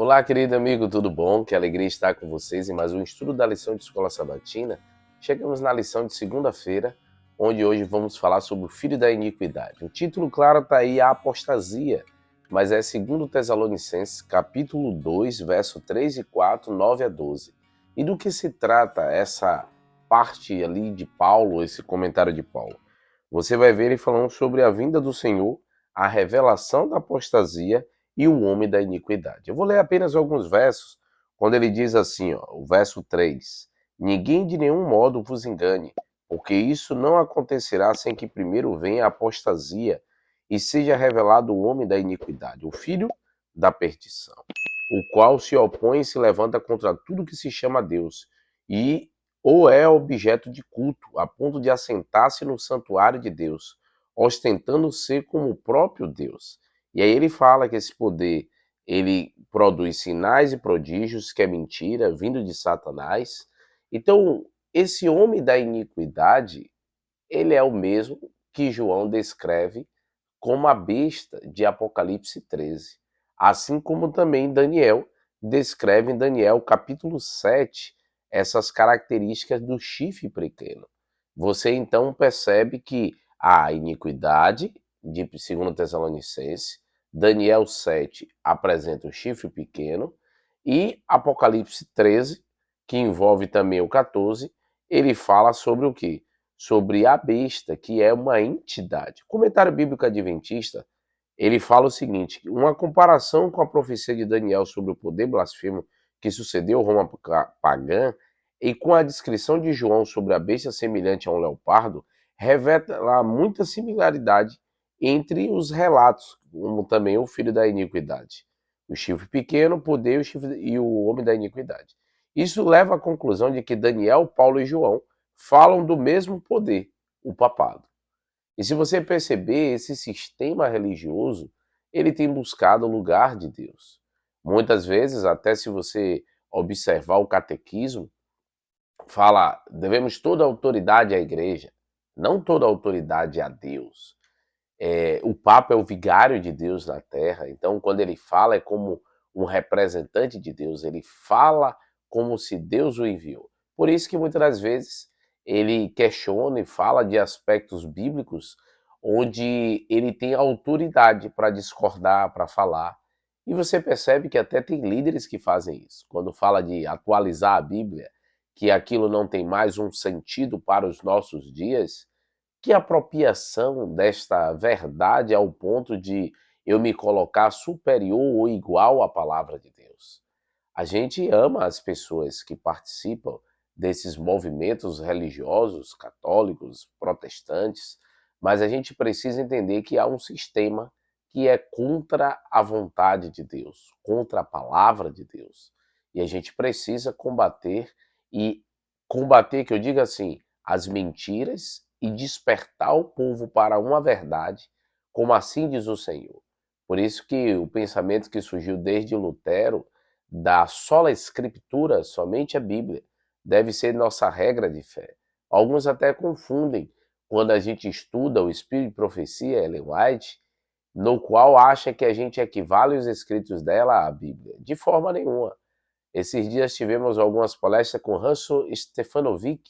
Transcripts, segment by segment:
Olá, querido amigo, tudo bom? Que alegria estar com vocês em mais um estudo da lição de Escola Sabatina. Chegamos na lição de segunda-feira, onde hoje vamos falar sobre o filho da iniquidade. O título, claro, está aí, a apostasia, mas é 2 Tessalonicenses, capítulo 2, verso 3 e 4, 9 a 12. E do que se trata essa parte ali de Paulo, esse comentário de Paulo? Você vai ver ele falando sobre a vinda do Senhor, a revelação da apostasia e o homem da iniquidade. Eu vou ler apenas alguns versos, quando ele diz assim, ó, o verso 3: Ninguém de nenhum modo vos engane, porque isso não acontecerá sem que primeiro venha a apostasia e seja revelado o homem da iniquidade, o filho da perdição, o qual se opõe e se levanta contra tudo que se chama Deus, e ou é objeto de culto, a ponto de assentar-se no santuário de Deus, ostentando ser como o próprio Deus. E aí ele fala que esse poder, ele produz sinais e prodígios, que é mentira, vindo de Satanás. Então, esse homem da iniquidade, ele é o mesmo que João descreve como a besta de Apocalipse 13. Assim como também Daniel descreve em Daniel capítulo 7 essas características do chifre pequeno. Você então percebe que a iniquidade de 2 Tessalonicenses, Daniel 7 apresenta o chifre pequeno e Apocalipse 13, que envolve também o 14, ele fala sobre o quê? Sobre a besta, que é uma entidade. O comentário bíblico adventista, ele fala o seguinte: uma comparação com a profecia de Daniel sobre o poder blasfemo que sucedeu Roma pagã e com a descrição de João sobre a besta semelhante a um leopardo, revela muita similaridade entre os relatos, como também o filho da iniquidade. O chifre pequeno, o poder e o homem da iniquidade. Isso leva à conclusão de que Daniel, Paulo e João falam do mesmo poder, o papado. E se você perceber, esse sistema religioso, ele tem buscado o lugar de Deus. Muitas vezes, até se você observar o catequismo, fala, devemos toda a autoridade à igreja, não toda a autoridade a Deus. O Papa é o vigário de Deus na Terra, então quando ele fala é como um representante de Deus, ele fala como se Deus o enviou. Por isso que muitas das vezes ele questiona e fala de aspectos bíblicos onde ele tem autoridade para discordar, para falar. E você percebe que até tem líderes que fazem isso. Quando fala de atualizar a Bíblia, que aquilo não tem mais um sentido para os nossos dias, que apropriação desta verdade ao ponto de eu me colocar superior ou igual à palavra de Deus. A gente ama as pessoas que participam desses movimentos religiosos, católicos, protestantes, mas a gente precisa entender que há um sistema que é contra a vontade de Deus, contra a palavra de Deus. E a gente precisa combater e combater, que eu digo assim, as mentiras e despertar o povo para uma verdade, como assim diz o Senhor. Por isso que o pensamento que surgiu desde Lutero da sola escritura, somente a Bíblia, deve ser nossa regra de fé. Alguns até confundem quando a gente estuda o Espírito de Profecia, Ellen White, no qual acha que a gente equivale os escritos dela à Bíblia. De forma nenhuma. Esses dias tivemos algumas palestras com Russell Stefanovic,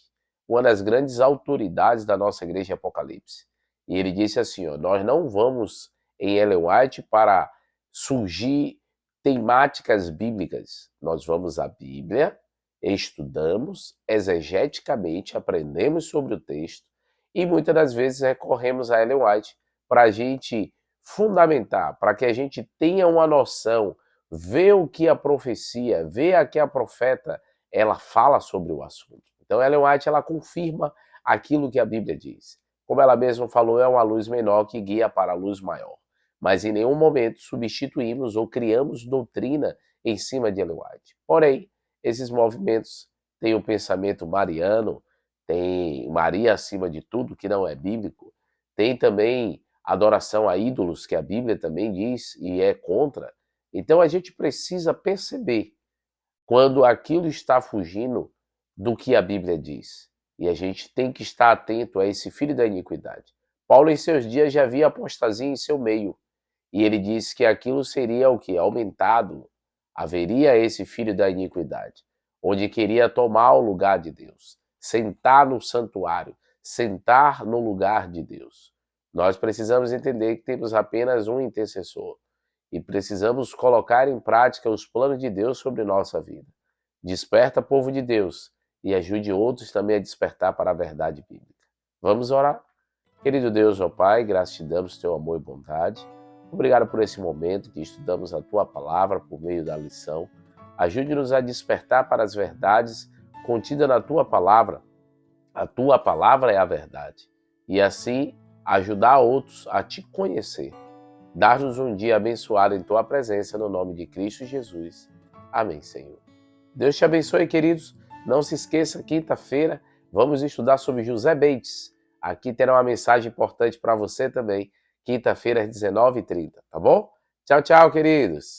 uma das grandes autoridades da nossa igreja de Apocalipse. E ele disse assim, ó, nós não vamos em Ellen White para surgir temáticas bíblicas. Nós vamos à Bíblia, estudamos exegeticamente, aprendemos sobre o texto e muitas das vezes recorremos a Ellen White para a gente fundamentar, para que a gente tenha uma noção, ver o que a profecia, ver a que a profeta ela fala sobre o assunto. Então Ellen White ela confirma aquilo que a Bíblia diz. Como ela mesma falou, é uma luz menor que guia para a luz maior. Mas em nenhum momento substituímos ou criamos doutrina em cima de Ellen White. Porém, esses movimentos têm o pensamento mariano, tem Maria acima de tudo, que não é bíblico, tem também adoração a ídolos, que a Bíblia também diz e é contra. Então a gente precisa perceber quando aquilo está fugindo do que a Bíblia diz. E a gente tem que estar atento a esse filho da iniquidade. Paulo, em seus dias, já havia apostasia em seu meio. E ele disse que aquilo seria o que? Aumentado. Haveria esse filho da iniquidade, onde queria tomar o lugar de Deus, sentar no santuário, sentar no lugar de Deus. Nós precisamos entender que temos apenas um intercessor e precisamos colocar em prática os planos de Deus sobre nossa vida. Desperta, povo de Deus, e ajude outros também a despertar para a verdade bíblica. Vamos orar? Querido Deus, ó Pai, graças te damos teu amor e bondade. Obrigado por esse momento que estudamos a tua palavra por meio da lição. Ajude-nos a despertar para as verdades contidas na tua palavra. A tua palavra é a verdade. E assim ajudar outros a te conhecer. Dar-nos um dia abençoado em tua presença, no nome de Cristo Jesus. Amém, Senhor. Deus te abençoe, queridos. Não se esqueça, quinta-feira vamos estudar sobre José Bates. Aqui terá uma mensagem importante para você também. Quinta-feira às 19h30, tá bom? Tchau, tchau, queridos.